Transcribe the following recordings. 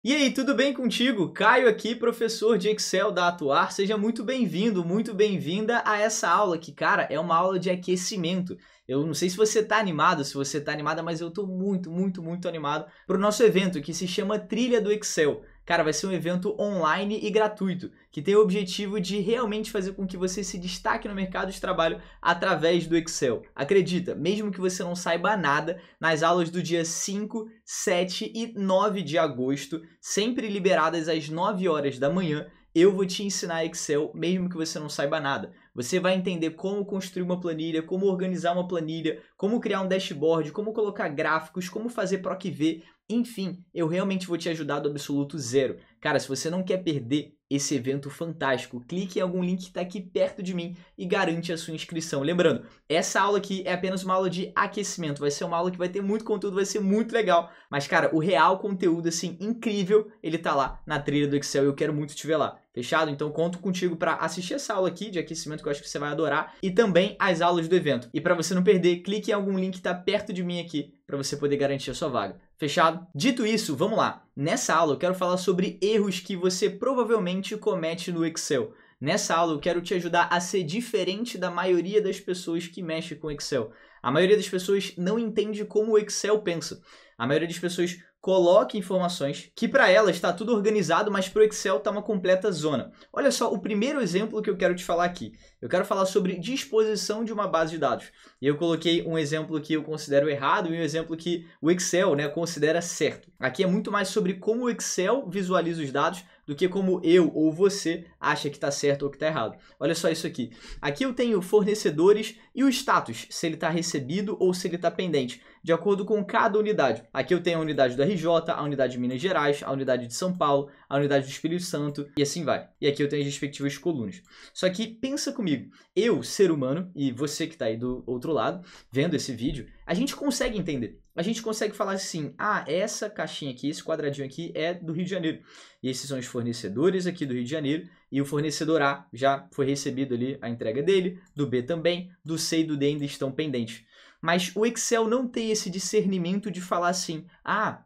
E aí, tudo bem contigo? Caio aqui, professor de Excel da Atuar. Seja muito bem-vindo, muito bem-vinda a essa aula que, cara, é uma aula de aquecimento. Eu não sei se você tá animado, se você tá animada, mas eu tô muito animado para o nosso evento que se chama Trilha do Excel. Cara, vai ser um evento online e gratuito, que tem o objetivo de realmente fazer com que você se destaque no mercado de trabalho através do Excel. Acredita, mesmo que você não saiba nada, nas aulas do dia 5, 7 e 9 de agosto, sempre liberadas às 9 horas da manhã, eu vou te ensinar Excel, mesmo que você não saiba nada. Você vai entender como construir uma planilha, como organizar uma planilha, como criar um dashboard, como colocar gráficos, como fazer PROC-V, enfim, eu realmente vou te ajudar do absoluto zero. Cara, se você não quer perder esse evento fantástico, clique em algum link que está aqui perto de mim e garante a sua inscrição. Lembrando, essa aula aqui é apenas uma aula de aquecimento, vai ser uma aula que vai ter muito conteúdo, vai ser muito legal, mas cara, o real conteúdo assim incrível, ele tá lá na trilha do Excel e eu quero muito te ver lá. Fechado? Então conto contigo para assistir essa aula aqui de aquecimento que eu acho que você vai adorar e também as aulas do evento. E para você não perder, clique em algum link que está perto de mim aqui para você poder garantir a sua vaga. Fechado? Dito isso, vamos lá. Nessa aula eu quero falar sobre erros que você provavelmente comete no Excel. Nessa aula eu quero te ajudar a ser diferente da maioria das pessoas que mexem com Excel. A maioria das pessoas não entende como o Excel pensa. A maioria das pessoas coloca informações que para ela está tudo organizado, mas para o Excel está uma completa zona. Olha só, o primeiro exemplo que eu quero te falar aqui. Eu quero falar sobre disposição de uma base de dados. E eu coloquei um exemplo que eu considero errado e um exemplo que o Excel, considera certo. Aqui é muito mais sobre como o Excel visualiza os dados do que como eu ou você acha que está certo ou que está errado. Olha só isso aqui. Aqui eu tenho fornecedores e o status, se ele está recebido ou se ele está pendente, de acordo com cada unidade. Aqui eu tenho a unidade do RJ, a unidade de Minas Gerais, a unidade de São Paulo, a unidade do Espírito Santo e assim vai. E aqui eu tenho as respectivas colunas. Só que pensa comigo, eu, ser humano, e você que está aí do outro lado, vendo esse vídeo, a gente consegue entender. A gente consegue falar assim, essa caixinha aqui, esse quadradinho aqui é do Rio de Janeiro. E esses são os fornecedores aqui do Rio de Janeiro. E o fornecedor A já foi recebido ali a entrega dele, do B também, do C e do D ainda estão pendentes. Mas o Excel não tem esse discernimento de falar assim,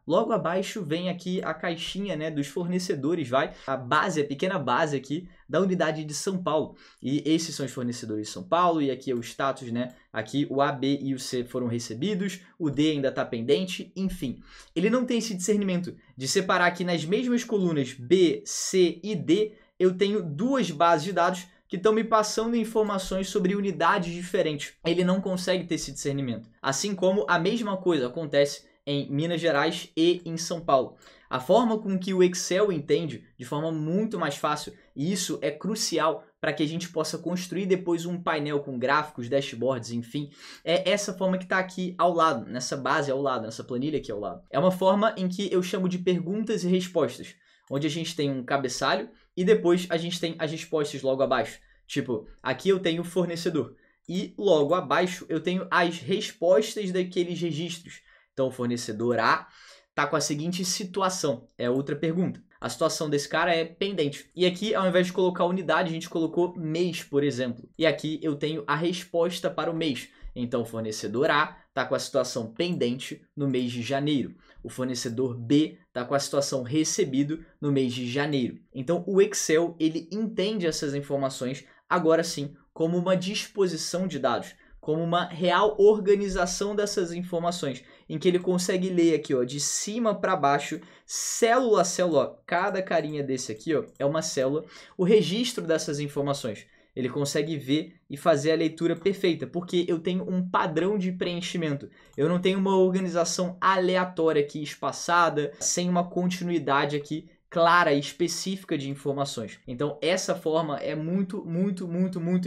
logo abaixo vem aqui a caixinha dos fornecedores, a base, a pequena base aqui da unidade de São Paulo. E esses são os fornecedores de São Paulo e aqui é o status, aqui o A, B e o C foram recebidos, o D ainda está pendente, enfim. Ele não tem esse discernimento de separar aqui nas mesmas colunas B, C e D, eu tenho duas bases de dados que estão me passando informações sobre unidades diferentes. Ele não consegue ter esse discernimento. Assim como a mesma coisa acontece em Minas Gerais e em São Paulo. A forma com que o Excel entende de forma muito mais fácil, e isso é crucial para que a gente possa construir depois um painel com gráficos, dashboards, enfim, é essa forma que está aqui ao lado, nessa base ao lado, nessa planilha aqui ao lado. É uma forma em que eu chamo de perguntas e respostas, onde a gente tem um cabeçalho e depois a gente tem as respostas logo abaixo. Tipo, aqui eu tenho o fornecedor e logo abaixo eu tenho as respostas daqueles registros. Então, o fornecedor A está com a seguinte situação, é outra pergunta. A situação desse cara é pendente. E aqui, ao invés de colocar unidade, a gente colocou mês, por exemplo. E aqui eu tenho a resposta para o mês. Então, o fornecedor A está com a situação pendente no mês de janeiro. O fornecedor B está com a situação recebido no mês de janeiro. Então, o Excel ele entende essas informações, agora sim, como uma disposição de dados, como uma real organização dessas informações, em que ele consegue ler aqui, de cima para baixo, célula a célula, cada carinha desse aqui, é uma célula, o registro dessas informações. Ele consegue ver e fazer a leitura perfeita, porque eu tenho um padrão de preenchimento. Eu não tenho uma organização aleatória aqui, espaçada, sem uma continuidade aqui clara e específica de informações. Então, essa forma é muito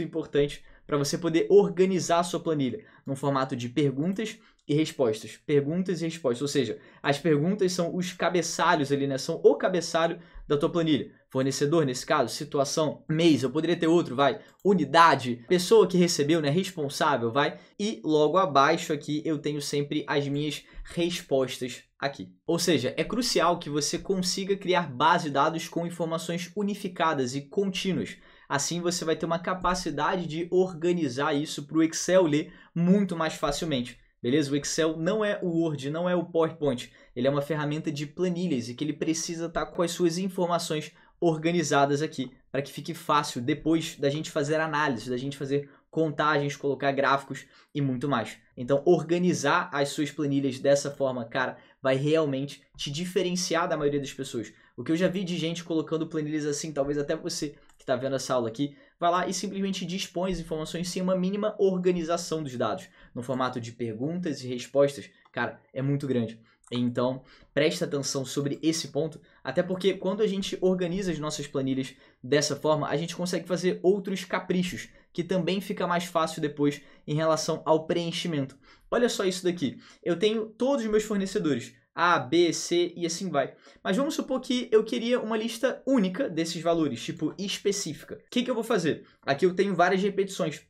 importante para você poder organizar a sua planilha num formato de perguntas e respostas. Perguntas e respostas, ou seja, as perguntas são os cabeçalhos ali, são o cabeçalho da tua planilha. Fornecedor, nesse caso, situação, mês, eu poderia ter outro, unidade, pessoa que recebeu, responsável, e logo abaixo aqui eu tenho sempre as minhas respostas aqui. Ou seja, é crucial que você consiga criar base de dados com informações unificadas e contínuas. Assim você vai ter uma capacidade de organizar isso para o Excel ler muito mais facilmente. beleza? O Excel não é o Word, não é o PowerPoint. Ele é uma ferramenta de planilhas e que ele precisa estar com as suas informações organizadas aqui, para que fique fácil depois da gente fazer análise, da gente fazer contagens, colocar gráficos e muito mais. Então, organizar as suas planilhas dessa forma, cara, vai realmente te diferenciar da maioria das pessoas. O que eu já vi de gente colocando planilhas assim, talvez até você que está vendo essa aula aqui, vai lá e simplesmente dispõe as informações sem uma mínima organização dos dados, no formato de perguntas e respostas, cara, é muito grande. Então, presta atenção sobre esse ponto, até porque quando a gente organiza as nossas planilhas dessa forma, a gente consegue fazer outros caprichos, que também fica mais fácil depois em relação ao preenchimento. Olha só isso daqui, eu tenho todos os meus fornecedores, A, B, C e assim vai. Mas vamos supor que eu queria uma lista única desses valores, tipo específica. O que eu vou fazer? Aqui eu tenho várias repetições,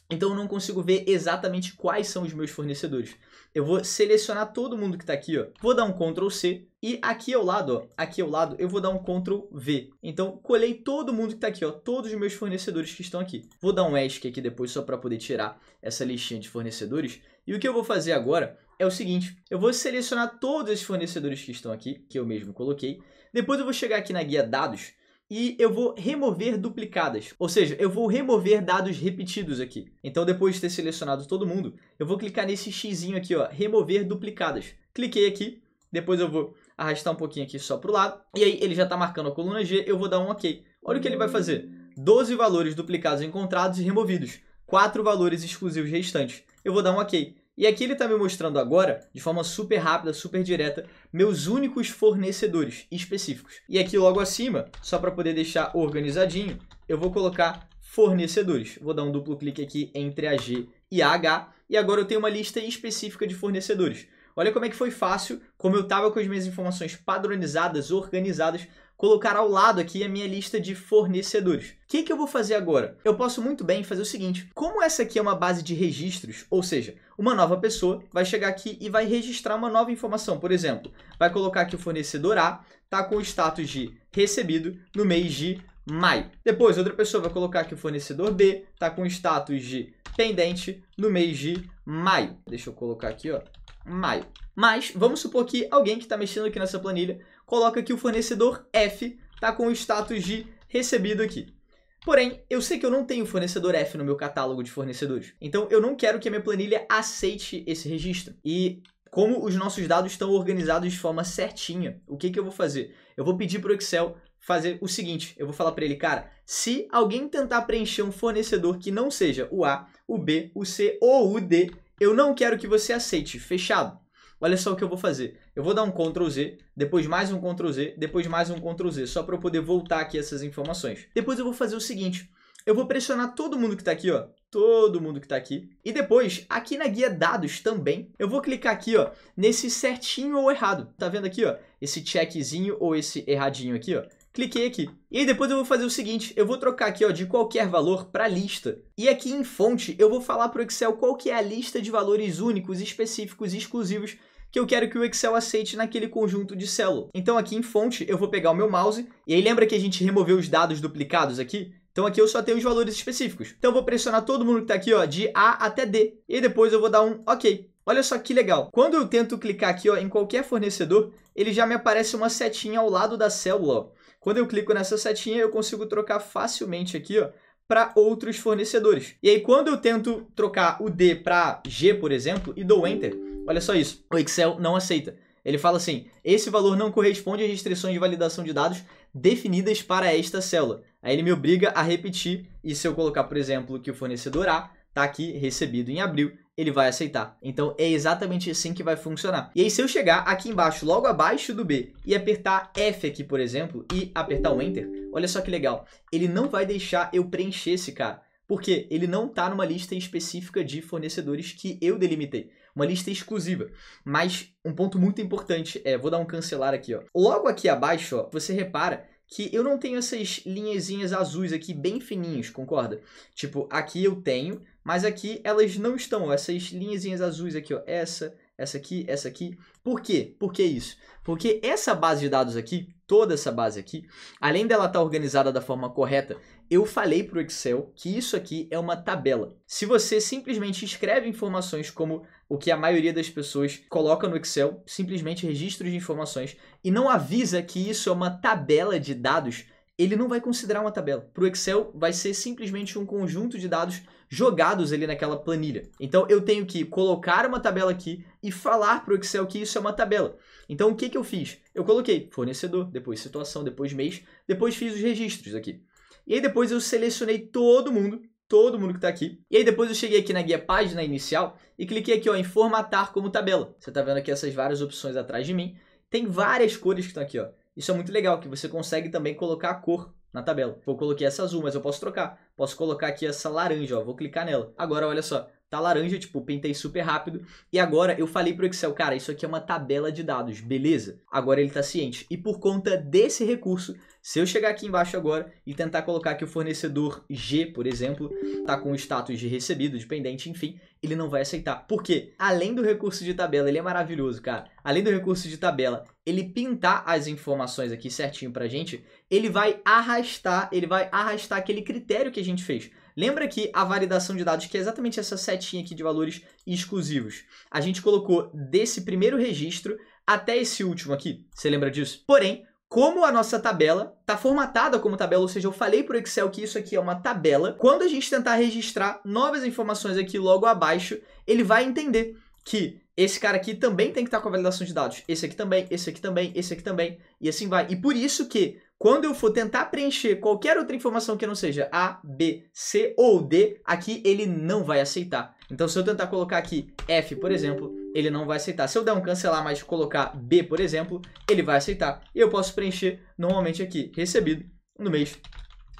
então eu não consigo ver exatamente quais são os meus fornecedores. Eu vou selecionar todo mundo que está aqui, ó. Vou dar um Ctrl C e aqui ao lado, ó, aqui ao lado eu vou dar um Ctrl V. Então colei todo mundo que está aqui, ó, todos os meus fornecedores que estão aqui. Vou dar um ESC aqui depois só para poder tirar essa listinha de fornecedores. E o que eu vou fazer agora é o seguinte, eu vou selecionar todos esses fornecedores que estão aqui, que eu mesmo coloquei. Depois eu vou chegar aqui na guia dados e eu vou remover duplicadas, ou seja, eu vou remover dados repetidos aqui. Então, depois de ter selecionado todo mundo, eu vou clicar nesse xizinho aqui, ó, remover duplicadas. Cliquei aqui, depois eu vou arrastar um pouquinho aqui só para o lado, e aí ele já está marcando a coluna G, eu vou dar um OK. Olha o que ele vai fazer, 12 valores duplicados encontrados e removidos, 4 valores exclusivos restantes. Eu vou dar um OK. E aqui ele está me mostrando agora, de forma super rápida, super direta, meus únicos fornecedores específicos. E aqui logo acima, só para poder deixar organizadinho, eu vou colocar fornecedores. Vou dar um duplo clique aqui entre a G e a H. E agora eu tenho uma lista específica de fornecedores. Olha como é que foi fácil, como eu estava com as minhas informações padronizadas, organizadas, colocar ao lado aqui a minha lista de fornecedores. O que eu vou fazer agora? Eu posso muito bem fazer o seguinte, como essa aqui é uma base de registros, ou seja, uma nova pessoa vai chegar aqui e vai registrar uma nova informação, por exemplo, vai colocar que o fornecedor A está com o status de recebido no mês de maio. Depois, outra pessoa vai colocar que o fornecedor B está com o status de pendente no mês de maio. Deixa eu colocar aqui, ó, maio. Mas vamos supor que alguém que está mexendo aqui nessa planilha coloca que o fornecedor F está com o status de recebido aqui. Porém, eu sei que eu não tenho fornecedor F no meu catálogo de fornecedores. Então, eu não quero que a minha planilha aceite esse registro. E como os nossos dados estão organizados de forma certinha, o que eu vou fazer? Eu vou pedir para o Excel fazer o seguinte. Eu vou falar para ele, cara, se alguém tentar preencher um fornecedor que não seja o A, o B, o C ou o D, eu não quero que você aceite. Fechado? Olha só o que eu vou fazer. Eu vou dar um Ctrl Z, depois mais um Ctrl Z, depois mais um Ctrl Z, só para eu poder voltar aqui essas informações. Depois eu vou fazer o seguinte, eu vou pressionar todo mundo que está aqui, ó, todo mundo que está aqui. E depois, aqui na guia dados também, eu vou clicar aqui, ó, nesse certinho ou errado. Tá vendo aqui, ó, esse checkzinho ou esse erradinho aqui, ó. Cliquei aqui. E aí depois eu vou fazer o seguinte, eu vou trocar aqui, ó, de qualquer valor para lista. E aqui em fonte eu vou falar para o Excel qual que é a lista de valores únicos, específicos e exclusivos que eu quero que o Excel aceite naquele conjunto de célula. Então aqui em fonte eu vou pegar o meu mouse, e aí lembra que a gente removeu os dados duplicados aqui? Então aqui eu só tenho os valores específicos. Então eu vou pressionar todo mundo que está aqui, ó, de A até D, e depois eu vou dar um OK. Olha só que legal. Quando eu tento clicar aqui, ó, em qualquer fornecedor, ele já me aparece uma setinha ao lado da célula, ó. Quando eu clico nessa setinha, eu consigo trocar facilmente aqui, ó, para outros fornecedores. E aí, quando eu tento trocar o D para G, por exemplo, e dou Enter, olha só isso, o Excel não aceita. Ele fala assim, esse valor não corresponde às restrições de validação de dados definidas para esta célula. Aí ele me obriga a repetir, e se eu colocar, por exemplo, que o fornecedor A está aqui recebido em abril, ele vai aceitar. Então, é exatamente assim que vai funcionar. E aí, se eu chegar aqui embaixo, logo abaixo do B, e apertar F aqui, por exemplo, e apertar o Enter, olha só que legal. Ele não vai deixar eu preencher esse cara, porque ele não está numa lista específica de fornecedores que eu delimitei. Uma lista exclusiva. Mas um ponto muito importante é, vou dar um cancelar aqui, ó. Logo aqui abaixo, ó, você repara que eu não tenho essas linhazinhas azuis aqui bem fininhas, concorda? Tipo, aqui eu tenho, mas aqui elas não estão, essas linhazinhas azuis aqui, ó, essa aqui. Por quê? Por que isso? Porque essa base de dados aqui, toda essa base aqui, além dela estar organizada da forma correta, eu falei para o Excel que isso aqui é uma tabela. Se você simplesmente escreve informações como o que a maioria das pessoas coloca no Excel, simplesmente registros de informações, e não avisa que isso é uma tabela de dados, ele não vai considerar uma tabela. Para o Excel vai ser simplesmente um conjunto de dados jogados ali naquela planilha. Então eu tenho que colocar uma tabela aqui e falar para o Excel que isso é uma tabela. Então o que eu fiz? Eu coloquei fornecedor, depois situação, depois mês, depois fiz os registros aqui. E aí depois eu selecionei todo mundo que está aqui. E aí depois eu cheguei aqui na guia página inicial e cliquei aqui ó, em formatar como tabela. Você está vendo aqui essas várias opções atrás de mim. Tem várias cores que estão aqui, ó. Isso é muito legal, que você consegue também colocar a cor na tabela. Eu coloquei essa azul, mas eu posso trocar. Posso colocar aqui essa laranja, ó. Vou clicar nela. Agora, olha só. Tá laranja, tipo, pintei super rápido. E agora eu falei pro Excel, cara, isso aqui é uma tabela de dados, beleza? Agora ele tá ciente. E por conta desse recurso, se eu chegar aqui embaixo agora e tentar colocar que o fornecedor G, por exemplo, tá com o status de recebido, de pendente, enfim, ele não vai aceitar. Por quê? Além do recurso de tabela, ele é maravilhoso, cara. Além do recurso de tabela, ele pintar as informações aqui certinho pra gente, ele vai arrastar aquele critério que a gente fez. Lembra que a validação de dados, que é exatamente essa setinha aqui de valores exclusivos, a gente colocou desse primeiro registro até esse último aqui? Você lembra disso? Porém, como a nossa tabela está formatada como tabela, ou seja, eu falei para o Excel que isso aqui é uma tabela, quando a gente tentar registrar novas informações aqui logo abaixo, ele vai entender que esse cara aqui também tem que estar com a validação de dados. Esse aqui também, esse aqui também, esse aqui também, e assim vai. E por isso que, quando eu for tentar preencher qualquer outra informação que não seja A, B, C ou D, aqui ele não vai aceitar. Então, se eu tentar colocar aqui F, por exemplo, ele não vai aceitar. Se eu der um cancelar, mas colocar B, por exemplo, ele vai aceitar. E eu posso preencher normalmente aqui, recebido no mês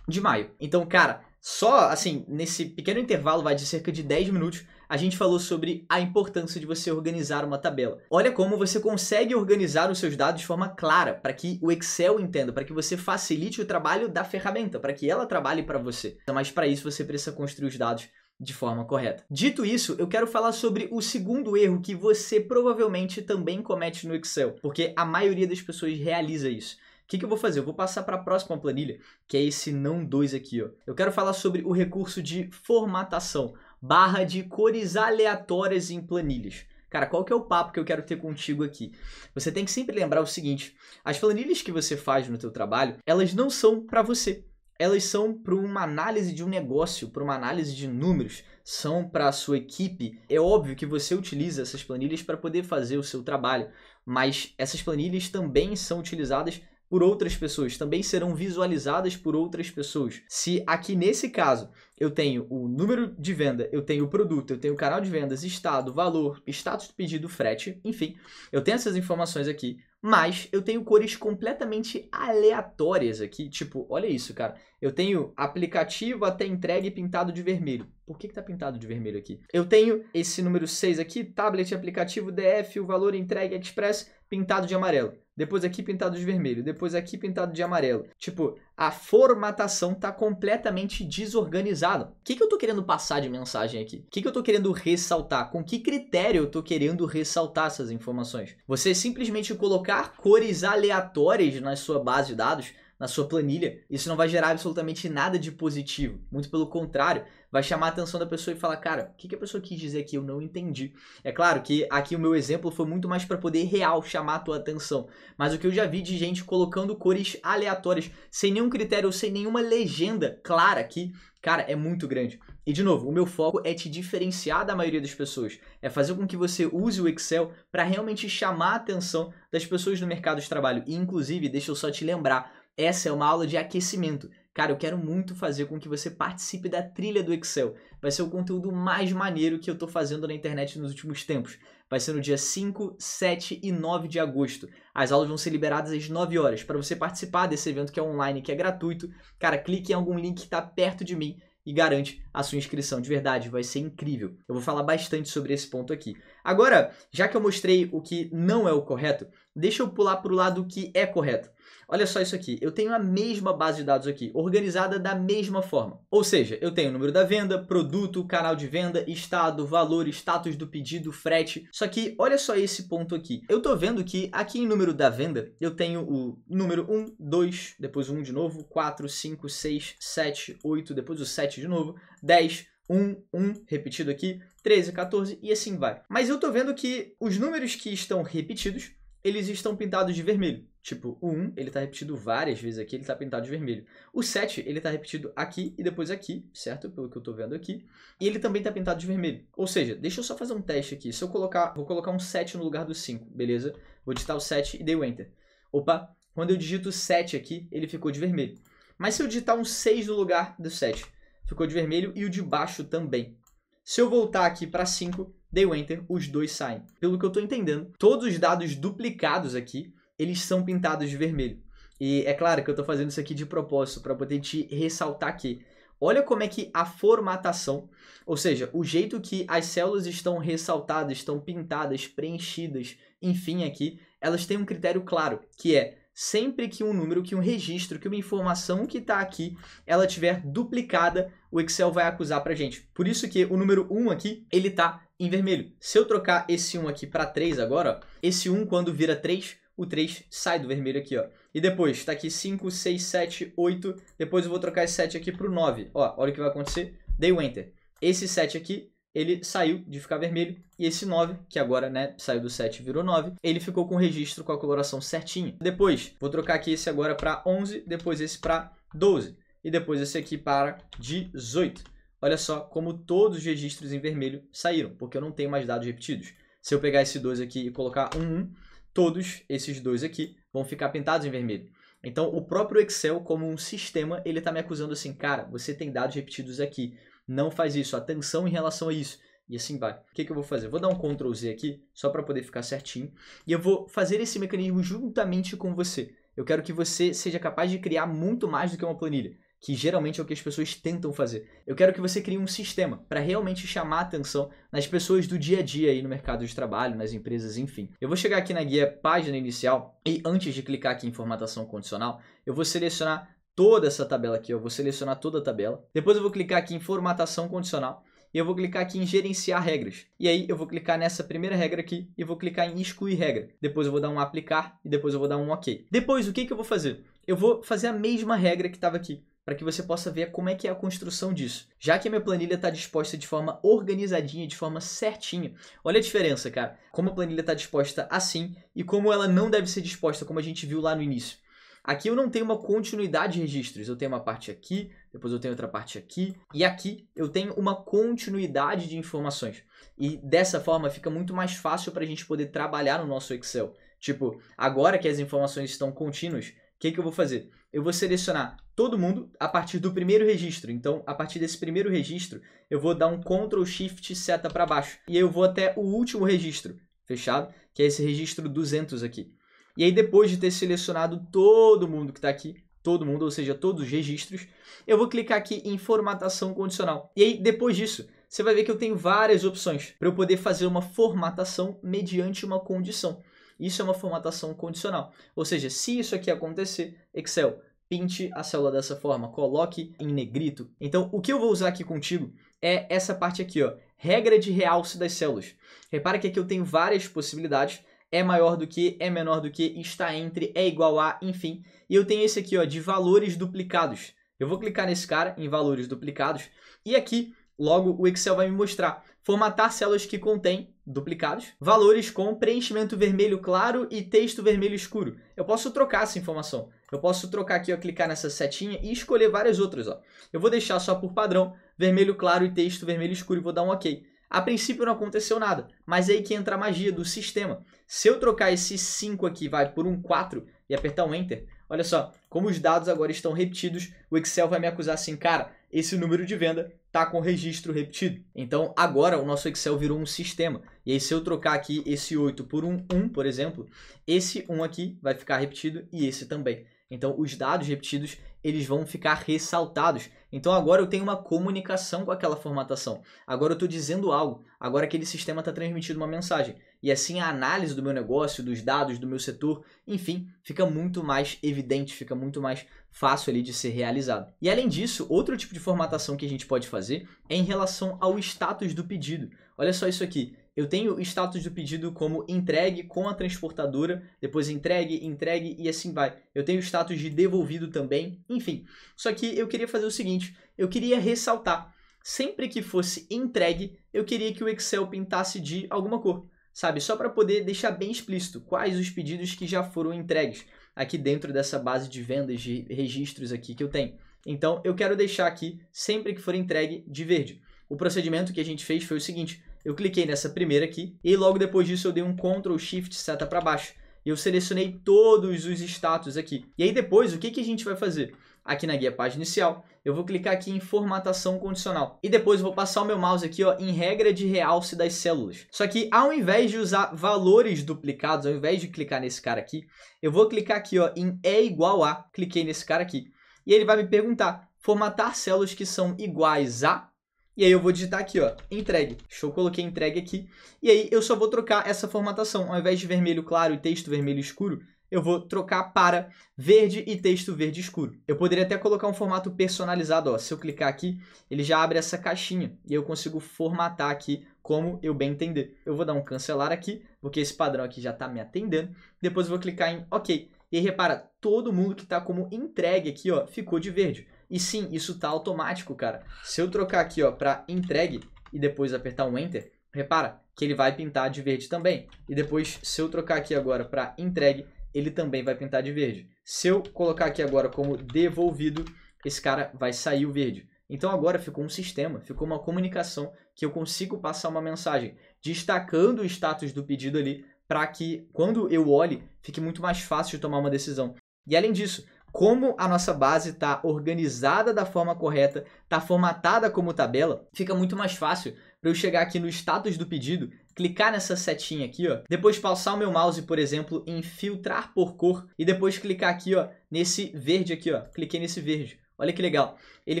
de maio. Então, cara, só assim, nesse pequeno intervalo, vai de cerca de 10 minutos, a gente falou sobre a importância de você organizar uma tabela. Olha como você consegue organizar os seus dados de forma clara, para que o Excel entenda, para que você facilite o trabalho da ferramenta, para que ela trabalhe para você. Mas para isso você precisa construir os dados de forma correta. Dito isso, eu quero falar sobre o segundo erro que você provavelmente também comete no Excel, porque a maioria das pessoas realiza isso. O que eu vou fazer? Eu vou passar para a próxima planilha, que é esse não 2 aqui, ó. Eu quero falar sobre o recurso de formatação, barra de cores aleatórias em planilhas. Cara, qual que é o papo que eu quero ter contigo aqui? Você tem que sempre lembrar o seguinte, as planilhas que você faz no teu trabalho, elas não são para você. Elas são para uma análise de um negócio, para uma análise de números, são para a sua equipe. É óbvio que você utiliza essas planilhas para poder fazer o seu trabalho, mas essas planilhas também são utilizadas por outras pessoas, também serão visualizadas por outras pessoas. Se aqui nesse caso eu tenho o número de venda, eu tenho o produto, eu tenho o canal de vendas, estado, valor, status do pedido, frete, enfim, eu tenho essas informações aqui, mas eu tenho cores completamente aleatórias aqui, tipo, olha isso, cara, eu tenho aplicativo até entregue pintado de vermelho. Por que tá pintado de vermelho aqui? Eu tenho esse número 6 aqui, tablet, aplicativo, DF, o valor entregue, express, pintado de amarelo. Depois aqui pintado de vermelho, depois aqui pintado de amarelo. Tipo, a formatação tá completamente desorganizada. O que eu tô querendo passar de mensagem aqui? O que eu tô querendo ressaltar? Com que critério eu tô querendo ressaltar essas informações? Você simplesmente colocar cores aleatórias na sua base de dados, na sua planilha, isso não vai gerar absolutamente nada de positivo. Muito pelo contrário, vai chamar a atenção da pessoa e falar, cara, o que a pessoa quis dizer aqui? Eu não entendi. É claro que aqui o meu exemplo foi muito mais para poder real chamar a tua atenção. Mas o que eu já vi de gente colocando cores aleatórias, sem nenhum critério, sem nenhuma legenda clara aqui, cara, é muito grande. E de novo, o meu foco é te diferenciar da maioria das pessoas. É fazer com que você use o Excel para realmente chamar a atenção das pessoas no mercado de trabalho. E inclusive, deixa eu só te lembrar, essa é uma aula de aquecimento. Cara, eu quero muito fazer com que você participe da trilha do Excel. Vai ser o conteúdo mais maneiro que eu tô fazendo na internet nos últimos tempos. Vai ser no dia 5, 7 e 9 de agosto. As aulas vão ser liberadas às 9 horas. Para você participar desse evento que é online, que é gratuito, cara, clique em algum link que está perto de mim e garante a sua inscrição. De verdade, vai ser incrível. Eu vou falar bastante sobre esse ponto aqui. Agora, já que eu mostrei o que não é o correto, deixa eu pular para o lado que é correto. olha só isso aqui, eu tenho a mesma base de dados aqui, organizada da mesma forma. Ou seja, eu tenho o número da venda, produto, canal de venda, estado, valor, status do pedido, frete. Só que olha só esse ponto aqui. Eu tô vendo que aqui em número da venda, eu tenho o número 1, 2, depois o 1 de novo, 4, 5, 6, 7, 8, depois o 7 de novo, 10, 1, repetido aqui, 13, 14 e assim vai. Mas eu tô vendo que os números que estão repetidos, eles estão pintados de vermelho. Tipo, o 1, ele tá repetido várias vezes aqui, ele tá pintado de vermelho. O 7, ele tá repetido aqui e depois aqui, certo? Pelo que eu tô vendo aqui. E ele também tá pintado de vermelho. Ou seja, deixa eu só fazer um teste aqui. Se eu colocar, vou colocar um 7 no lugar do 5, beleza? Vou digitar o 7 e dei o Enter. Opa, quando eu digito 7 aqui, ele ficou de vermelho. Mas se eu digitar um 6 no lugar do 7, ficou de vermelho e o de baixo também. Se eu voltar aqui para 5, dei o Enter, os dois saem. Pelo que eu estou entendendo, todos os dados duplicados aqui, eles são pintados de vermelho. E é claro que eu estou fazendo isso aqui de propósito, para poder te ressaltar aqui. Olha como é que a formatação, ou seja, o jeito que as células estão ressaltadas, estão pintadas, preenchidas, enfim aqui, elas têm um critério claro, que é sempre que um número, que um registro, que uma informação que está aqui, ela tiver duplicada, o Excel vai acusar para a gente. Por isso que o número 1 aqui, ele está em vermelho. Se eu trocar esse 1 aqui para 3 agora, ó, esse 1 quando vira 3, o 3 sai do vermelho aqui, ó. E depois, está aqui 5, 6, 7, 8, depois eu vou trocar esse 7 aqui para o 9. Ó, olha o que vai acontecer, dei o Enter. Esse 7 aqui, ele saiu de ficar vermelho, e esse 9, que agora, né, saiu do 7 e virou 9, ele ficou com o registro com a coloração certinha. Depois, vou trocar aqui esse agora para 11, depois esse para 12, e depois esse aqui para 18. Olha só como todos os registros em vermelho saíram, porque eu não tenho mais dados repetidos. Se eu pegar esse 2 aqui e colocar 1, todos esses dois aqui vão ficar pintados em vermelho. Então, o próprio Excel, como um sistema, ele está me acusando assim, cara, você tem dados repetidos aqui, não faz isso, atenção em relação a isso. E assim vai. O que eu vou fazer? Vou dar um Ctrl Z aqui, só para poder ficar certinho. E eu vou fazer esse mecanismo juntamente com você. Eu quero que você seja capaz de criar muito mais do que uma planilha, que geralmente é o que as pessoas tentam fazer. Eu quero que você crie um sistema para realmente chamar a atenção nas pessoas do dia a dia aí no mercado de trabalho, nas empresas, enfim. Eu vou chegar aqui na guia página inicial e antes de clicar aqui em formatação condicional, eu vou selecionar toda essa tabela aqui, eu vou selecionar toda a tabela. Depois eu vou clicar aqui em formatação condicional e eu vou clicar aqui em gerenciar regras. E aí eu vou clicar nessa primeira regra aqui e vou clicar em excluir regra. Depois eu vou dar um aplicar e depois eu vou dar um ok. Depois o que eu vou fazer? Eu vou fazer a mesma regra que estava aqui, para que você possa ver como é que é a construção disso. Já que a minha planilha está disposta de forma organizadinha, de forma certinha. Olha a diferença, cara. Como a planilha está disposta assim e como ela não deve ser disposta, como a gente viu lá no início. Aqui eu não tenho uma continuidade de registros, eu tenho uma parte aqui, depois eu tenho outra parte aqui, e aqui eu tenho uma continuidade de informações. E dessa forma fica muito mais fácil para a gente poder trabalhar no nosso Excel. Tipo, agora que as informações estão contínuas, o que eu vou fazer? Eu vou selecionar todo mundo a partir do primeiro registro. Então, a partir desse primeiro registro, eu vou dar um Ctrl Shift seta para baixo. E eu vou até o último registro, fechado? Que é esse registro 200 aqui. E aí, depois de ter selecionado todo mundo que está aqui, todo mundo, ou seja, todos os registros, eu vou clicar aqui em formatação condicional. E aí, depois disso, você vai ver que eu tenho várias opções para eu poder fazer uma formatação mediante uma condição. Isso é uma formatação condicional. Ou seja, se isso aqui acontecer, Excel, pinte a célula dessa forma, coloque em negrito. Então, o que eu vou usar aqui contigo é essa parte aqui, ó, regra de realce das células. Repara que aqui eu tenho várias possibilidades. É maior do que, é menor do que, está entre, é igual a, enfim. E eu tenho esse aqui, ó, de valores duplicados. Eu vou clicar nesse cara, em valores duplicados, e aqui, logo, o Excel vai me mostrar formatar células que contêm duplicados, valores com preenchimento vermelho claro e texto vermelho escuro. Eu posso trocar essa informação. Eu posso trocar aqui, ó, clicar nessa setinha e escolher várias outras, ó. Eu vou deixar só por padrão, vermelho claro e texto vermelho escuro e vou dar um OK. A princípio não aconteceu nada, mas é aí que entra a magia do sistema. Se eu trocar esse 5 aqui, vai por um 4 e apertar um Enter, olha só, como os dados agora estão repetidos, o Excel vai me acusar assim, cara, esse número de venda está com registro repetido. Então agora o nosso Excel virou um sistema. E aí se eu trocar aqui esse 8 por um 1, por exemplo, esse 1 aqui vai ficar repetido e esse também. Então os dados repetidos, eles vão ficar ressaltados. Então agora eu tenho uma comunicação com aquela formatação. Agora eu estou dizendo algo. Agora aquele sistema está transmitindo uma mensagem. E assim a análise do meu negócio, dos dados, do meu setor, enfim, fica muito mais evidente, fica muito mais fácil ali de ser realizado. E além disso, outro tipo de formatação que a gente pode fazer é em relação ao status do pedido. Olha só isso aqui. Eu tenho o status do pedido como entregue com a transportadora, depois entregue, entregue e assim vai. Eu tenho o status de devolvido também, enfim. Só que eu queria fazer o seguinte, eu queria ressaltar, sempre que fosse entregue, eu queria que o Excel pintasse de alguma cor, sabe? Só para poder deixar bem explícito quais os pedidos que já foram entregues aqui dentro dessa base de vendas, de registros aqui que eu tenho. Então eu quero deixar aqui, sempre que for entregue, de verde. O procedimento que a gente fez foi o seguinte, eu cliquei nessa primeira aqui e logo depois disso eu dei um Ctrl Shift seta para baixo. E eu selecionei todos os status aqui. E aí depois o que a gente vai fazer? Aqui na guia página inicial, eu vou clicar aqui em formatação condicional. E depois eu vou passar o meu mouse aqui ó, em regra de realce das células. Só que ao invés de usar valores duplicados, ao invés de clicar nesse cara aqui, eu vou clicar aqui ó, em é igual a, cliquei nesse cara aqui. E ele vai me perguntar, formatar células que são iguais a... E aí eu vou digitar aqui, ó, entregue. Eu coloquei entregue aqui. E aí eu só vou trocar essa formatação. Ao invés de vermelho claro e texto vermelho escuro, eu vou trocar para verde e texto verde escuro. Eu poderia até colocar um formato personalizado, ó. Se eu clicar aqui, ele já abre essa caixinha. E eu consigo formatar aqui como eu bem entender. Eu vou dar um cancelar aqui, porque esse padrão aqui já está me atendendo. Depois eu vou clicar em OK. E aí repara, todo mundo que está como entregue aqui, ó, ficou de verde. E sim, isso tá automático, cara. Se eu trocar aqui, ó, para entregue e depois apertar um Enter, repara que ele vai pintar de verde também. E depois, se eu trocar aqui agora para entregue, ele também vai pintar de verde. Se eu colocar aqui agora como devolvido, esse cara vai sair o verde. Então agora ficou um sistema, ficou uma comunicação que eu consigo passar uma mensagem destacando o status do pedido ali para que quando eu olhe, fique muito mais fácil de tomar uma decisão. E além disso, como a nossa base está organizada da forma correta, está formatada como tabela, fica muito mais fácil para eu chegar aqui no status do pedido, clicar nessa setinha aqui, ó, depois passar o meu mouse, por exemplo, em filtrar por cor e depois clicar aqui, ó, nesse verde aqui, ó, cliquei nesse verde. Olha que legal. Ele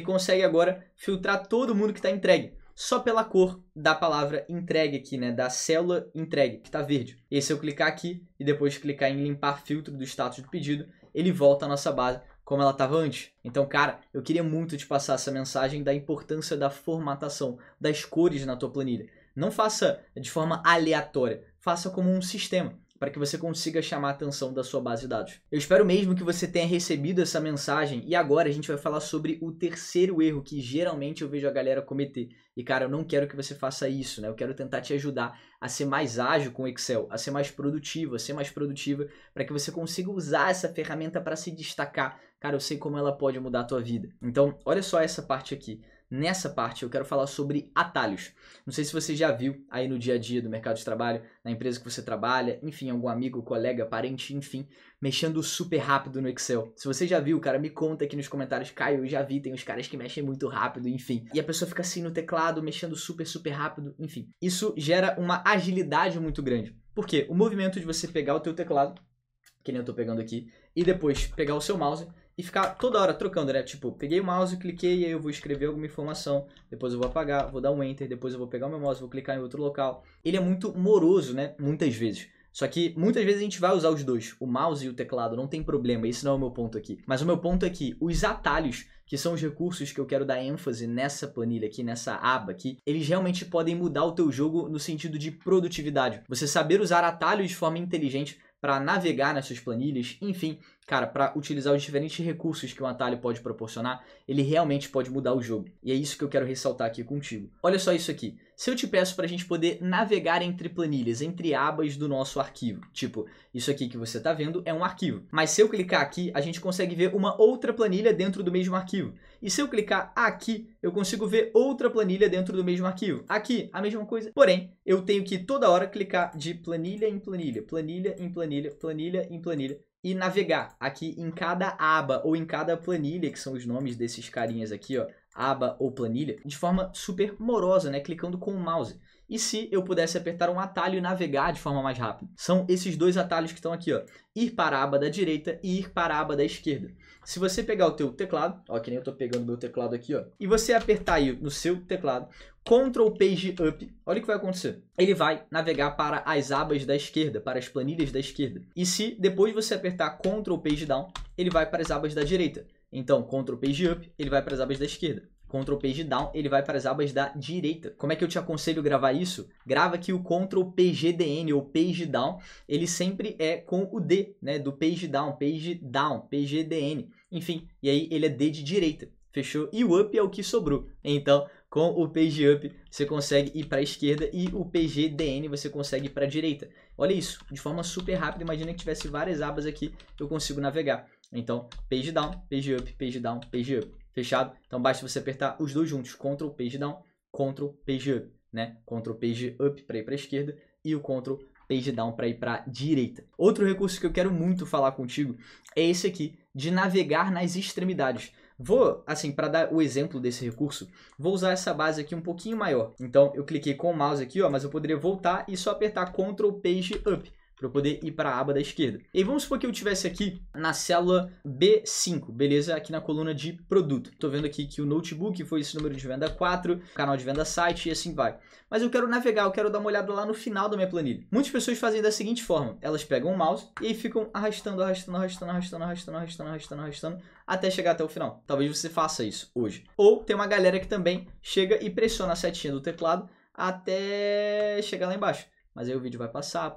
consegue agora filtrar todo mundo que está entregue, só pela cor da palavra entregue aqui, né, da célula entregue, que está verde. E se eu clicar aqui e depois clicar em limpar filtro do status do pedido, ele volta à nossa base como ela estava antes. Então, cara, eu queria muito te passar essa mensagem da importância da formatação, das cores na tua planilha. Não faça de forma aleatória, faça como um sistema, para que você consiga chamar a atenção da sua base de dados. Eu espero mesmo que você tenha recebido essa mensagem e agora a gente vai falar sobre o terceiro erro que geralmente eu vejo a galera cometer. E cara, eu não quero que você faça isso, né? Eu quero tentar te ajudar a ser mais ágil com o Excel, a ser mais produtivo, a ser mais produtiva, para que você consiga usar essa ferramenta para se destacar. Cara, eu sei como ela pode mudar a tua vida. Então, olha só essa parte aqui. Nessa parte eu quero falar sobre atalhos. Não sei se você já viu aí no dia a dia do mercado de trabalho, na empresa que você trabalha, enfim, algum amigo, colega, parente, enfim, mexendo super rápido no Excel. Se você já viu, cara, me conta aqui nos comentários. Caio, eu já vi, tem uns caras que mexem muito rápido, enfim. E a pessoa fica assim no teclado, mexendo super, super rápido, enfim. Isso gera uma agilidade muito grande. Por quê? O movimento de você pegar o teu teclado, que nem eu tô pegando aqui, e depois pegar o seu mouse e ficar toda hora trocando, né? Tipo, peguei o mouse, cliquei e aí eu vou escrever alguma informação, depois eu vou apagar, vou dar um Enter, depois eu vou pegar o meu mouse, vou clicar em outro local. Ele é muito moroso, né? Muitas vezes. Só que muitas vezes a gente vai usar os dois, o mouse e o teclado, não tem problema, esse não é o meu ponto aqui. Mas o meu ponto é que os atalhos, que são os recursos que eu quero dar ênfase nessa planilha aqui, nessa aba aqui, eles realmente podem mudar o teu jogo no sentido de produtividade. Você saber usar atalhos de forma inteligente para navegar nas suas planilhas, enfim, cara, para utilizar os diferentes recursos que um atalho pode proporcionar, ele realmente pode mudar o jogo. E é isso que eu quero ressaltar aqui contigo. Olha só isso aqui. Se eu te peço para a gente poder navegar entre planilhas, entre abas do nosso arquivo, tipo, isso aqui que você está vendo é um arquivo. Mas se eu clicar aqui, a gente consegue ver uma outra planilha dentro do mesmo arquivo. E se eu clicar aqui, eu consigo ver outra planilha dentro do mesmo arquivo. Aqui, a mesma coisa. Porém, eu tenho que toda hora clicar de planilha em planilha, planilha em planilha, planilha em planilha, e navegar aqui em cada aba ou em cada planilha, que são os nomes desses carinhas aqui, ó, aba ou planilha, de forma super morosa, né, clicando com o mouse. e se eu pudesse apertar um atalho e navegar de forma mais rápida. São esses dois atalhos que estão aqui, ó. Ir para a aba da direita e ir para a aba da esquerda. Se você pegar o teu teclado, ó, que nem eu tô pegando meu teclado aqui, ó, e você apertar aí no seu teclado, Ctrl Page Up, olha o que vai acontecer. Ele vai navegar para as abas da esquerda, para as planilhas da esquerda. E se depois você apertar Ctrl Page Down, ele vai para as abas da direita. Então, Ctrl Page Up, ele vai para as abas da esquerda. Ctrl Page Down, ele vai para as abas da direita. Como é que eu te aconselho gravar isso? Grava que o Ctrl PGDN ou Page Down, ele sempre é com o D, né? Do Page Down, PGDN. Enfim, e aí ele é D de direita, fechou? E o Up é o que sobrou. Então, com o Page Up, você consegue ir para a esquerda e o PGDN você consegue ir para a direita. Olha isso, de forma super rápida. Imagina que tivesse várias abas aqui, eu consigo navegar. Então, Page Down, Page Up, Page Down, Page Up. Fechado? Então basta você apertar os dois juntos, Ctrl Page Down, Ctrl Page Up, né? Ctrl Page Up para ir para a esquerda e o Ctrl Page Down para ir para a direita. Outro recurso que eu quero muito falar contigo é esse aqui, de navegar nas extremidades. Vou, assim, para dar o exemplo desse recurso, vou usar essa base aqui um pouquinho maior. Então eu cliquei com o mouse aqui, ó, mas eu poderia voltar e só apertar Ctrl Page Up, para eu poder ir para a aba da esquerda. E vamos supor que eu estivesse aqui na célula B5, beleza? Aqui na coluna de produto. Estou vendo aqui que o notebook foi esse número de venda 4, canal de venda site e assim vai. Mas eu quero navegar, eu quero dar uma olhada lá no final da minha planilha. Muitas pessoas fazem da seguinte forma, elas pegam o mouse e aí ficam arrastando, até chegar até o final. Talvez você faça isso hoje. Ou tem uma galera que também chega e pressiona a setinha do teclado até chegar lá embaixo. Mas aí o vídeo vai passar,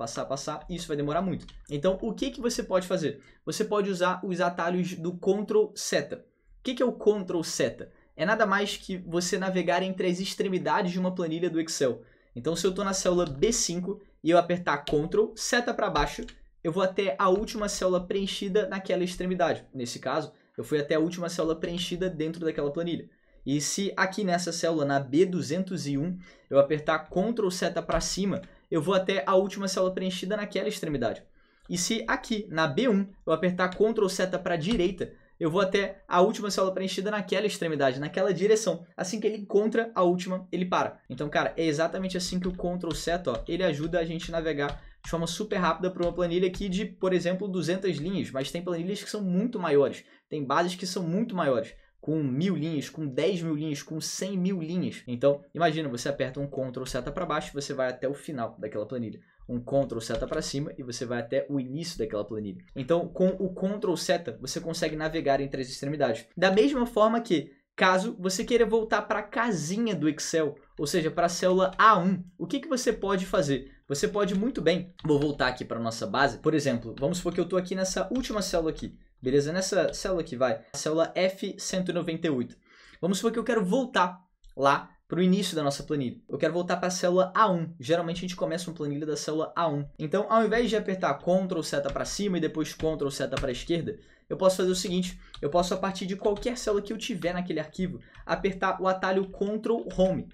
e isso vai demorar muito. Então, o que você pode fazer? Você pode usar os atalhos do Ctrl Seta. O que é o Ctrl Seta? É nada mais que você navegar entre as extremidades de uma planilha do Excel. Então, se eu estou na célula B5 e eu apertar Ctrl, seta para baixo, eu vou até a última célula preenchida naquela extremidade. Nesse caso, eu fui até a última célula preenchida dentro daquela planilha. E se aqui nessa célula, na B201, eu apertar Ctrl seta para cima, eu vou até a última célula preenchida naquela extremidade. E se aqui na B1 eu apertar Ctrl seta para a direita, eu vou até a última célula preenchida naquela extremidade, naquela direção. Assim que ele encontra a última, ele para. Então, cara, é exatamente assim que o Ctrl seta, ó, ele ajuda a gente a navegar de forma super rápida para uma planilha aqui de, por exemplo, 200 linhas. Mas tem planilhas que são muito maiores. Tem bases que são muito maiores, com 1000 linhas, com 10.000 linhas, com 100.000 linhas. Então, imagina, você aperta um Ctrl seta para baixo, você vai até o final daquela planilha. Um Ctrl seta para cima e você vai até o início daquela planilha. Então, com o Ctrl seta, você consegue navegar entre as extremidades. Da mesma forma que, caso você queira voltar para a casinha do Excel, ou seja, para a célula A1, o que você pode fazer? Você pode muito bem, vou voltar aqui para a nossa base, por exemplo, vamos supor que eu estou aqui nessa última célula aqui. Beleza? Nessa célula aqui vai, a célula F198. Vamos supor que eu quero voltar lá para o início da nossa planilha. Eu quero voltar para a célula A1. Geralmente a gente começa uma planilha da célula A1. Então, ao invés de apertar Ctrl seta para cima e depois Ctrl seta para a esquerda, eu posso fazer o seguinte, eu posso a partir de qualquer célula que eu tiver naquele arquivo, apertar o atalho Ctrl Home,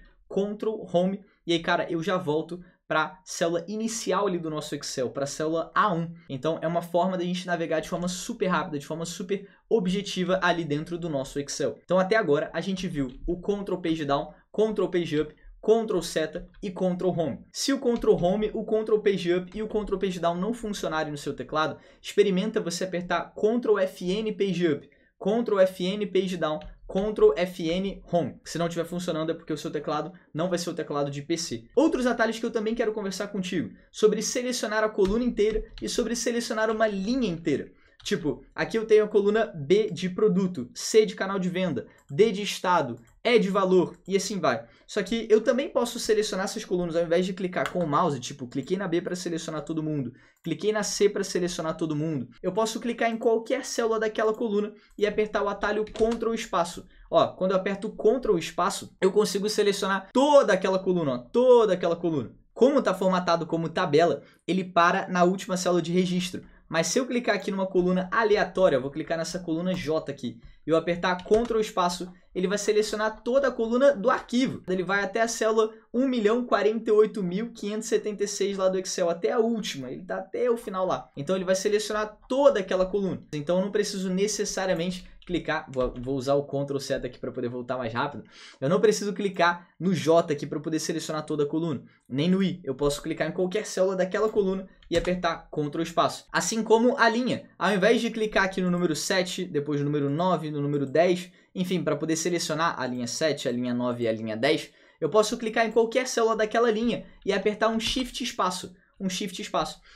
e aí, cara, eu já volto para a célula inicial ali do nosso Excel, para a célula A1. Então, é uma forma da gente navegar de forma super rápida, de forma super objetiva ali dentro do nosso Excel. Então, até agora, a gente viu o Ctrl Page Down, Ctrl Page Up, Ctrl Seta e Ctrl Home. Se o Ctrl Home, o Ctrl Page Up e o Ctrl Page Down não funcionarem no seu teclado, experimenta você apertar Ctrl FN Page Up, Ctrl FN Page Down, Ctrl FN Home. Se não estiver funcionando é porque o seu teclado não vai ser o teclado de PC. Outros atalhos que eu também quero conversar contigo, sobre selecionar a coluna inteira e sobre selecionar uma linha inteira. Tipo, aqui eu tenho a coluna B de produto, C de canal de venda, D de estado, E de valor e assim vai. Só que eu também posso selecionar essas colunas ao invés de clicar com o mouse, tipo, cliquei na B para selecionar todo mundo, cliquei na C para selecionar todo mundo. Eu posso clicar em qualquer célula daquela coluna e apertar o atalho Ctrl espaço. Ó, quando eu aperto Ctrl espaço, eu consigo selecionar toda aquela coluna, ó, toda aquela coluna. Como está formatado como tabela, ele para na última célula de registro. Mas se eu clicar aqui numa coluna aleatória, eu vou clicar nessa coluna J aqui, e eu apertar Ctrl espaço, ele vai selecionar toda a coluna do arquivo. Ele vai até a célula 1.048.576 lá do Excel, até a última, ele está até o final lá. Então ele vai selecionar toda aquela coluna. Então eu não preciso necessariamente clicar, vou usar o Ctrl seta aqui para poder voltar mais rápido, eu não preciso clicar no J aqui para poder selecionar toda a coluna, nem no I, eu posso clicar em qualquer célula daquela coluna e apertar Ctrl espaço. Assim como a linha, ao invés de clicar aqui no número 7, depois no número 9, no número 10, enfim, para poder selecionar a linha 7, a linha 9 e a linha 10, eu posso clicar em qualquer célula daquela linha e apertar um Shift espaço.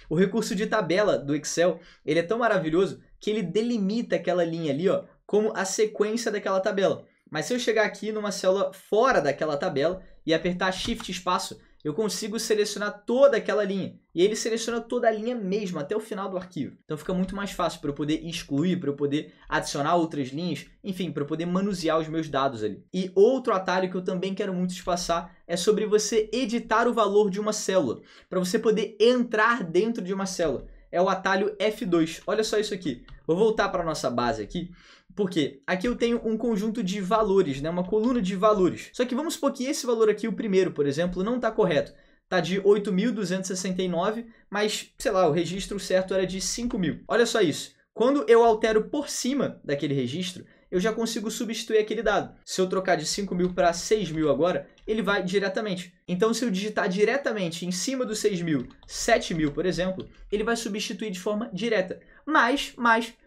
O recurso de tabela do Excel, ele é tão maravilhoso que ele delimita aquela linha ali, ó, como a sequência daquela tabela. Mas se eu chegar aqui numa célula fora daquela tabela e apertar Shift espaço, eu consigo selecionar toda aquela linha. E ele seleciona toda a linha mesmo, até o final do arquivo. Então fica muito mais fácil para eu poder excluir, para eu poder adicionar outras linhas, enfim, para eu poder manusear os meus dados ali. E outro atalho que eu também quero muito te passar é sobre você editar o valor de uma célula, para você poder entrar dentro de uma célula. É o atalho F2. Olha só isso aqui. Vou voltar para a nossa base aqui. Porque aqui eu tenho um conjunto de valores, né? Uma coluna de valores. Só que vamos supor que esse valor aqui, o primeiro, por exemplo, não está correto. Está de 8.269, mas, sei lá, o registro certo era de 5.000. Olha só isso. Quando eu altero por cima daquele registro, eu já consigo substituir aquele dado. Se eu trocar de 5.000 para 6.000 agora, ele vai diretamente. Então, se eu digitar diretamente em cima do 6.000, 7.000, por exemplo, ele vai substituir de forma direta. Mas,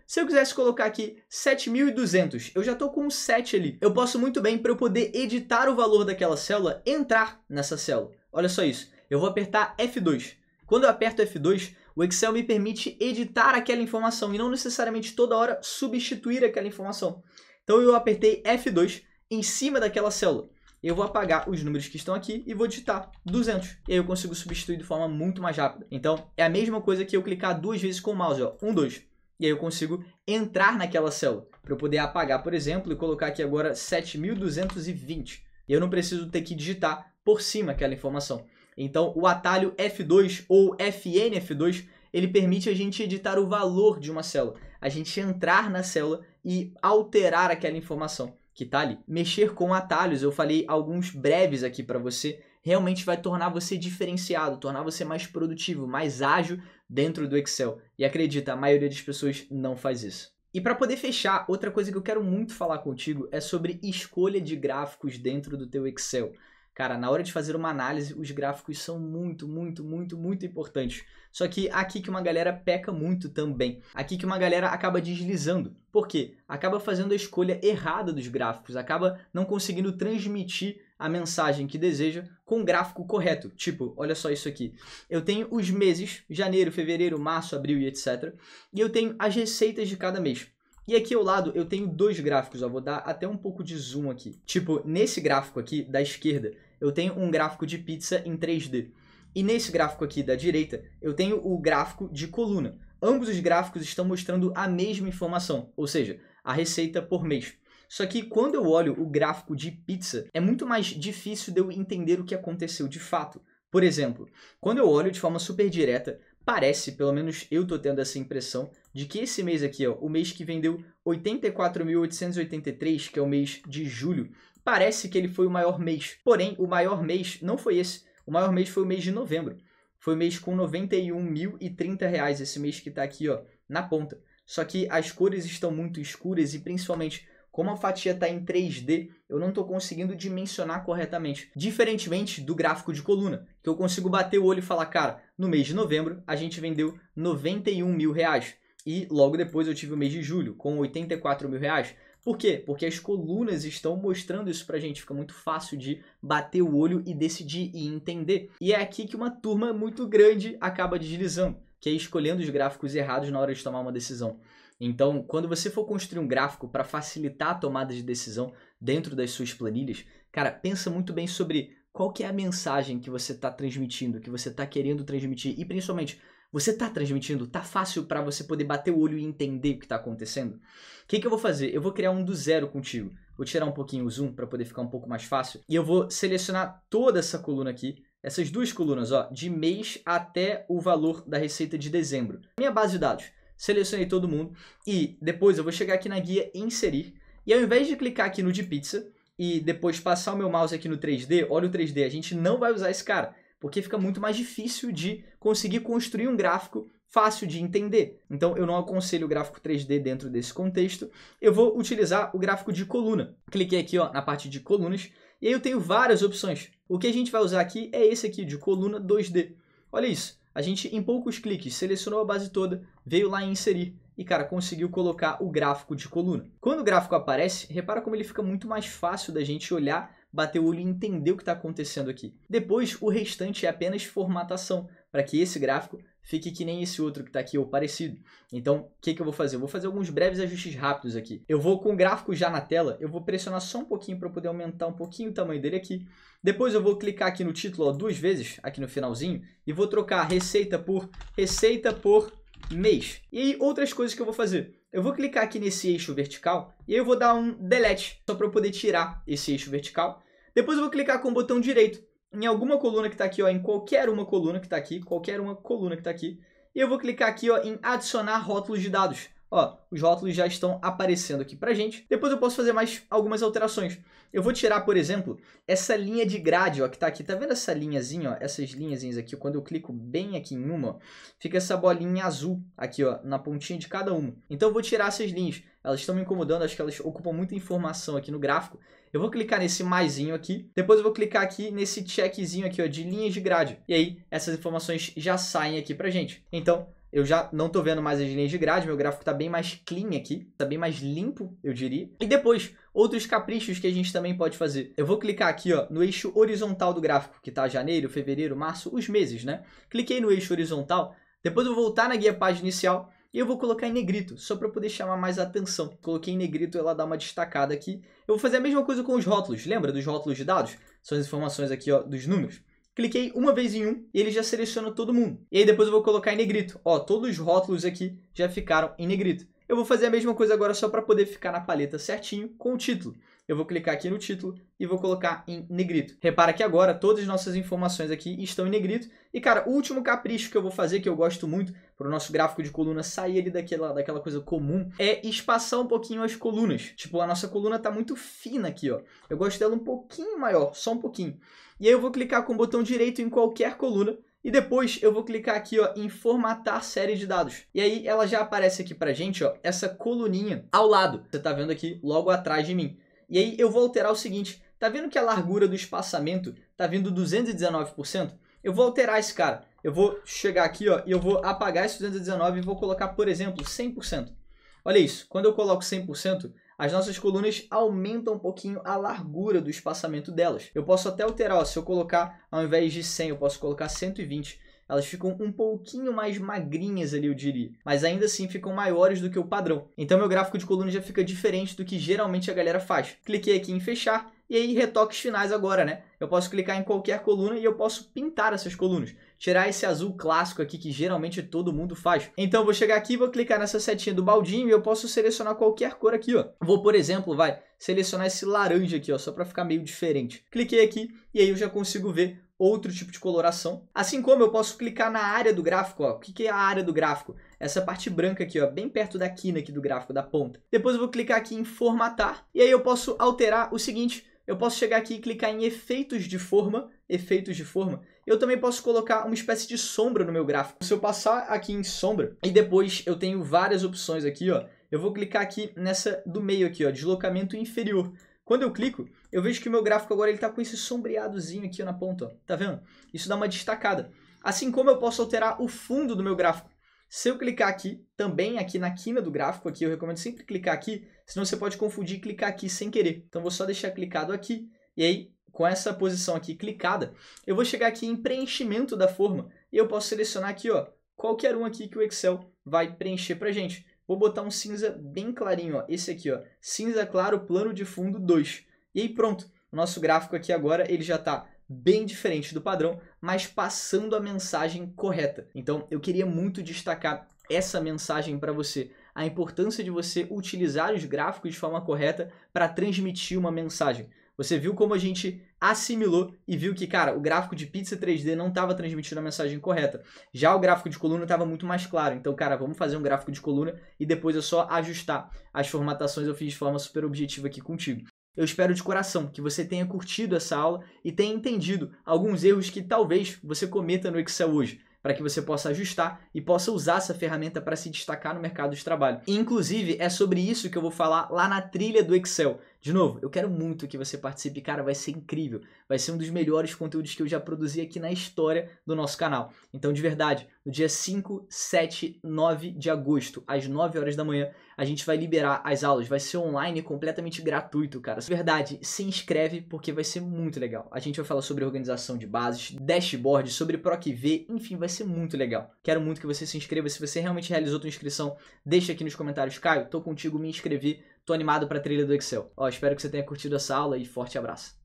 se eu quisesse colocar aqui 7.200, eu já estou com um 7 ali. Eu posso muito bem, para eu poder editar o valor daquela célula, entrar nessa célula. Olha só isso. Eu vou apertar F2. Quando eu aperto F2, o Excel me permite editar aquela informação e não necessariamente toda hora substituir aquela informação. Então eu apertei F2 em cima daquela célula. Eu vou apagar os números que estão aqui e vou digitar 200. E aí eu consigo substituir de forma muito mais rápida. Então é a mesma coisa que eu clicar duas vezes com o mouse, ó, 1, 2. E aí eu consigo entrar naquela célula, para eu poder apagar, por exemplo, e colocar aqui agora 7.220. E eu não preciso ter que digitar por cima aquela informação. Então o atalho F2 ou FNF2, ele permite a gente editar o valor de uma célula. A gente entrar na célula e alterar aquela informação que está ali. Mexer com atalhos, eu falei alguns breves aqui para você, realmente vai tornar você diferenciado, tornar você mais produtivo, mais ágil dentro do Excel. E acredita, a maioria das pessoas não faz isso. E para poder fechar, outra coisa que eu quero muito falar contigo é sobre escolha de gráficos dentro do teu Excel. Cara, na hora de fazer uma análise, os gráficos são muito importantes. Só que aqui que uma galera peca muito também. Aqui que uma galera acaba deslizando. Por quê? Acaba fazendo a escolha errada dos gráficos. Acaba não conseguindo transmitir a mensagem que deseja com o gráfico correto. Tipo, olha só isso aqui. Eu tenho os meses, janeiro, fevereiro, março, abril e etc. E eu tenho as receitas de cada mês. E aqui ao lado eu tenho dois gráficos, ó, vou dar até um pouco de zoom aqui. Tipo, nesse gráfico aqui da esquerda, eu tenho um gráfico de pizza em 3D. E nesse gráfico aqui da direita, eu tenho o gráfico de coluna. Ambos os gráficos estão mostrando a mesma informação, ou seja, a receita por mês. Só que quando eu olho o gráfico de pizza, é muito mais difícil de eu entender o que aconteceu de fato. Por exemplo, quando eu olho de forma super direta, parece, pelo menos eu tô tendo essa impressão, de que esse mês aqui, ó, o mês que vendeu 84.883, que é o mês de julho, parece que ele foi o maior mês. Porém, o maior mês não foi esse. O maior mês foi o mês de novembro. Foi o mês com R$ 91.030, esse mês que está aqui, ó, na ponta. Só que as cores estão muito escuras e principalmente como a fatia está em 3D, eu não estou conseguindo dimensionar corretamente. Diferentemente do gráfico de coluna, que eu consigo bater o olho e falar, cara, no mês de novembro a gente vendeu R$ 91.000. E logo depois eu tive o mês de julho com R$ 84.000. Por quê? Porque as colunas estão mostrando isso pra gente. Fica muito fácil de bater o olho e decidir e entender. E é aqui que uma turma muito grande acaba deslizando, que é escolhendo os gráficos errados na hora de tomar uma decisão. Então, quando você for construir um gráfico para facilitar a tomada de decisão dentro das suas planilhas, cara, pensa muito bem sobre qual que é a mensagem que você está transmitindo, que você está querendo transmitir. E principalmente, você está transmitindo? Tá fácil para você poder bater o olho e entender o que está acontecendo? O que eu vou fazer? Eu vou criar um do zero contigo. Vou tirar um pouquinho o zoom para poder ficar um pouco mais fácil. E eu vou selecionar toda essa coluna aqui, essas duas colunas, ó, de mês até o valor da receita de dezembro. Minha base de dados. Selecionei todo mundo e depois eu vou chegar aqui na guia inserir e ao invés de clicar aqui no de pizza e depois passar o meu mouse aqui no 3D, olha o 3D, a gente não vai usar esse cara, porque fica muito mais difícil de conseguir construir um gráfico fácil de entender. Então, eu não aconselho o gráfico 3D dentro desse contexto. Eu vou utilizar o gráfico de coluna. Cliquei aqui ó, na parte de colunas e aí eu tenho várias opções. O que a gente vai usar aqui é esse aqui de coluna 2D. Olha isso, a gente em poucos cliques selecionou a base toda, veio lá em inserir e, cara, conseguiu colocar o gráfico de coluna. Quando o gráfico aparece, repara como ele fica muito mais fácil da gente olhar, bater o olho e entender o que está acontecendo aqui. Depois, o restante é apenas formatação, para que esse gráfico fique que nem esse outro que está aqui, ou parecido. Então, o que eu vou fazer? Eu vou fazer alguns breves ajustes rápidos aqui. Eu vou com o gráfico já na tela, eu vou pressionar só um pouquinho para poder aumentar um pouquinho o tamanho dele aqui. Depois eu vou clicar aqui no título ó, 2 vezes, aqui no finalzinho, e vou trocar receita por mês. E aí, outras coisas que eu vou fazer. Eu vou clicar aqui nesse eixo vertical e aí eu vou dar um delete, só para eu poder tirar esse eixo vertical. Depois eu vou clicar com o botão direito em alguma coluna que está aqui, ó, em qualquer uma coluna que está aqui, e eu vou clicar aqui ó, em adicionar rótulos de dados. Ó, os rótulos já estão aparecendo aqui pra gente. Depois eu posso fazer mais algumas alterações. Eu vou tirar, por exemplo, essa linha de grade, ó, que tá aqui. Tá vendo essa linhazinha, ó? Essas linhazinhas aqui, quando eu clico bem aqui em uma, ó, fica essa bolinha azul aqui, ó, na pontinha de cada uma. Então eu vou tirar essas linhas. Elas estão me incomodando, acho que elas ocupam muita informação aqui no gráfico. Eu vou clicar nesse maisinho aqui, depois eu vou clicar aqui nesse checkzinho aqui, ó, de linhas de grade. E aí, essas informações já saem aqui pra gente. Então, eu já não tô vendo mais as linhas de grade, meu gráfico tá bem mais clean aqui, tá bem mais limpo, eu diria. E depois, outros caprichos que a gente também pode fazer. Eu vou clicar aqui ó, no eixo horizontal do gráfico, que tá janeiro, fevereiro, março, os meses, né? Cliquei no eixo horizontal, depois eu vou voltar na guia página inicial e eu vou colocar em negrito, só para poder chamar mais atenção. Coloquei em negrito, ela dá uma destacada aqui. Eu vou fazer a mesma coisa com os rótulos, lembra dos rótulos de dados? São as informações aqui ó, dos números. Cliquei uma vez em um e ele já seleciona todo mundo. E aí depois eu vou colocar em negrito. Ó, todos os rótulos aqui já ficaram em negrito. Eu vou fazer a mesma coisa agora só para poder ficar na paleta certinho com o título. Eu vou clicar aqui no título e vou colocar em negrito. Repara que agora todas as nossas informações aqui estão em negrito. E cara, o último capricho que eu vou fazer, que eu gosto muito, para o nosso gráfico de coluna sair ali daquela coisa comum, é espaçar um pouquinho as colunas. Tipo, a nossa coluna tá muito fina aqui, ó. Eu gosto dela um pouquinho maior, só um pouquinho. E aí eu vou clicar com o botão direito em qualquer coluna. E depois eu vou clicar aqui ó, em formatar série de dados. E aí ela já aparece aqui pra gente, ó, essa coluninha ao lado. Você tá vendo aqui logo atrás de mim. E aí eu vou alterar o seguinte. Tá vendo que a largura do espaçamento tá vindo 219%? Eu vou alterar esse cara. Eu vou chegar aqui ó, e eu vou apagar esse 219 e vou colocar, por exemplo, 100%. Olha isso. Quando eu coloco 100%, as nossas colunas aumentam um pouquinho a largura do espaçamento delas. Eu posso até alterar, ó, se eu colocar, ao invés de 100, eu posso colocar 120. Elas ficam um pouquinho mais magrinhas ali, eu diria. Mas ainda assim ficam maiores do que o padrão. Então meu gráfico de coluna já fica diferente do que geralmente a galera faz. Cliquei aqui em fechar. E aí retoques finais agora, né? Eu posso clicar em qualquer coluna e eu posso pintar essas colunas. Tirar esse azul clássico aqui que geralmente todo mundo faz. Então eu vou chegar aqui, vou clicar nessa setinha do baldinho e eu posso selecionar qualquer cor aqui, ó. Vou, por exemplo, selecionar esse laranja aqui, ó, só para ficar meio diferente. Cliquei aqui e aí eu já consigo ver outro tipo de coloração. Assim como eu posso clicar na área do gráfico, ó. O que é a área do gráfico? Essa parte branca aqui, ó, bem perto da quina aqui do gráfico, da ponta. Depois eu vou clicar aqui em formatar e aí eu posso alterar o seguinte. Eu posso chegar aqui e clicar em efeitos de forma. Eu também posso colocar uma espécie de sombra no meu gráfico. Se eu passar aqui em sombra e depois eu tenho várias opções aqui, ó. Eu vou clicar aqui nessa do meio aqui, ó, deslocamento inferior. Quando eu clico, eu vejo que o meu gráfico agora ele tá com esse sombreadozinho aqui ó, na ponta, ó. Tá vendo? Isso dá uma destacada. Assim como eu posso alterar o fundo do meu gráfico. Se eu clicar aqui, também aqui na quina do gráfico, aqui eu recomendo sempre clicar aqui, senão você pode confundir e clicar aqui sem querer. Então vou só deixar clicado aqui, e aí com essa posição aqui clicada, eu vou chegar aqui em preenchimento da forma, e eu posso selecionar aqui, ó, qualquer um aqui que o Excel vai preencher pra gente. Vou botar um cinza bem clarinho, ó, esse aqui, ó, cinza claro, plano de fundo 2. E aí pronto, o nosso gráfico aqui agora ele já está bem diferente do padrão, mas passando a mensagem correta. Então eu queria muito destacar essa mensagem para você, a importância de você utilizar os gráficos de forma correta para transmitir uma mensagem. Você viu como a gente assimilou e viu que, cara, o gráfico de pizza 3D não estava transmitindo a mensagem correta. Já o gráfico de coluna estava muito mais claro. Então, cara, vamos fazer um gráfico de coluna e depois é só ajustar as formatações. Eu fiz de forma super objetiva aqui contigo. Eu espero de coração que você tenha curtido essa aula e tenha entendido alguns erros que talvez você cometa no Excel hoje. para que você possa ajustar e possa usar essa ferramenta para se destacar no mercado de trabalho. E, inclusive, é sobre isso que eu vou falar lá na trilha do Excel. De novo, eu quero muito que você participe, cara, vai ser incrível. Vai ser um dos melhores conteúdos que eu já produzi aqui na história do nosso canal. Então, de verdade, no dia 5, 7, 9 de agosto, às 9 horas da manhã, a gente vai liberar as aulas. Vai ser online, completamente gratuito, cara. De verdade, se inscreve porque vai ser muito legal. A gente vai falar sobre organização de bases, dashboard, sobre PROC-V, enfim, vai ser muito legal. Quero muito que você se inscreva. Se você realmente realizou sua inscrição, deixa aqui nos comentários. Caio, tô contigo, me inscrevi, tô animado pra trilha do Excel. Ó, espero que você tenha curtido essa aula e forte abraço.